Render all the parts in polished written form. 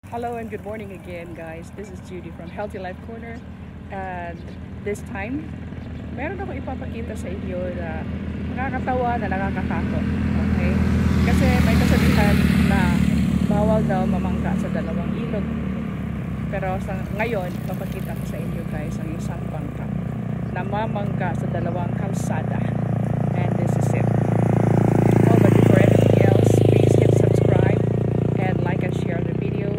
Hello and good morning again, guys. This is Judy from Healthy Life Corner, and this time meron ako ipapakita sa inyo na nakakatawa na nakakatakot. Okay? Kasi may kasabihan na bawal daw mamangka sa dalawang ilog. Pero ngayon, ipapakita ko sa inyo, guys, ang isang bangka na mamangka sa dalawang kalsada. And this is it. Oh, but before anything else, please hit subscribe and like and share the video.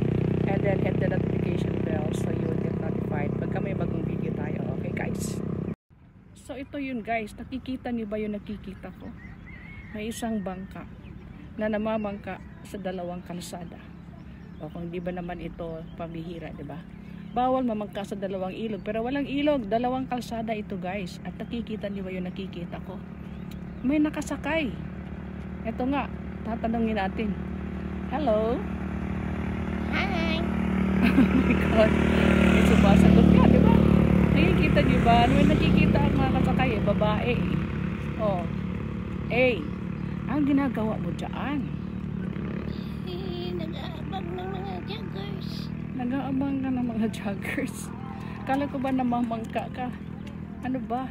And then hit the notification bell so you will get notified pagka may bagong video tayo. Okay, guys? So ito yun, guys. Nakikita niyo ba yung nakikita ko? May isang bangka na namamangka sa dalawang kalsada. O kung di ba naman ito pambihira, di ba? Bawal mamangka sa dalawang ilog. Pero walang ilog, dalawang kalsada ito, guys. At nakikita niyo ba yung nakikita ko? May nakasakay. Ito nga, tatanungin natin. Hello? Hi! Oh my God. May sumasagot ka, di ba? Nakikita niyo ba? May nakikita ang mga kasakay, babae. Oh. Hey, ang ginagawa mo dyan? Nag-aabang ng mga joggers. Nag-aabang ka ng mga joggers. Kala ko ba namamangka ka? Ano ba?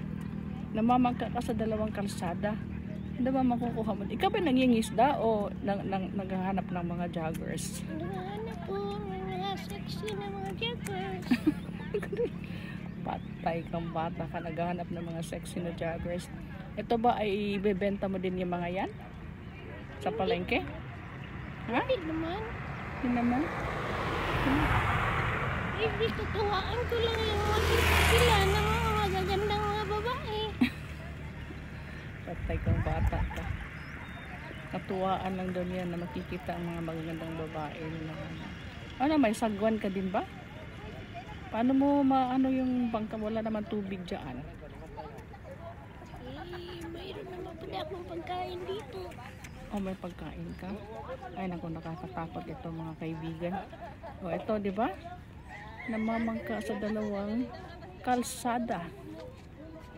Namamangka ka sa dalawang kalsada? Ano ba makukuha mo? Ikaw ba nangingisda o naghahanap ng mga joggers? Naghahanap po ng mga sexy na mga joggers. Patay kang bata ka, naghahanap ng mga sexy na joggers. Ito ba ay ibebenta mo din yung mga yan? Sa palengke? Ha? Hindi naman. Hindi naman? Hindi, tutuwaan ko lang yung makita sila ng mga magagandang mga babae. Patay kang bata ka. Katuwaan lang doon yan na makikita ang mga magagandang babae. Ano, may sagwan ka din ba? Paano mo maano yung bangka? Wala naman tubig dyan. Mayroon naman pala akong pagkain dito. O may pagkain ka? Ay naku, nakakatakot ito mga kaibigan. O ito, di ba? Namamangka sa dalawang kalsada.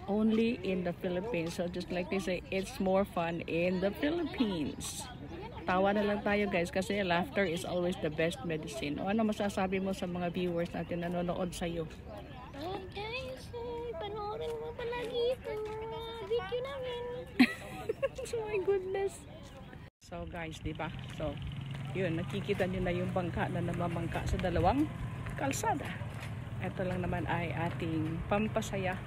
Only in the Philippines. So just like they say, it's more fun in the Philippines. Tawa na lang tayo, guys, kasi laughter is always the best medicine. O ano masasabi mo sa mga viewers natin na nanonood sa'yo? Guys, panoorin mo palagi itong mga video namin. Oh my goodness. So guys, di ba? So, yun, nakikita niyo na yung bangka na namamangka sa dalawang kalsada. Ito lang naman ay ating pampasaya,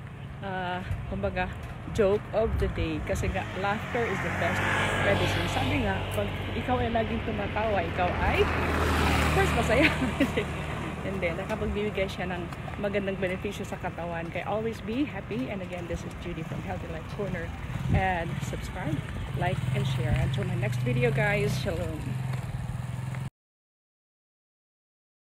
kumbaga, joke of the day. Kasi nga, laughter is the best medicine. Sabi nga, pag ikaw ay laging tumatawa, ikaw ay, of course, masaya. Hindi, nakapagbibigay siya ng magandang benepisyo sa katawan. Kaya always be happy. And again, this is Judy from Healthy Life Corner. And subscribe, like, and share. Until my next video, guys. Shalom.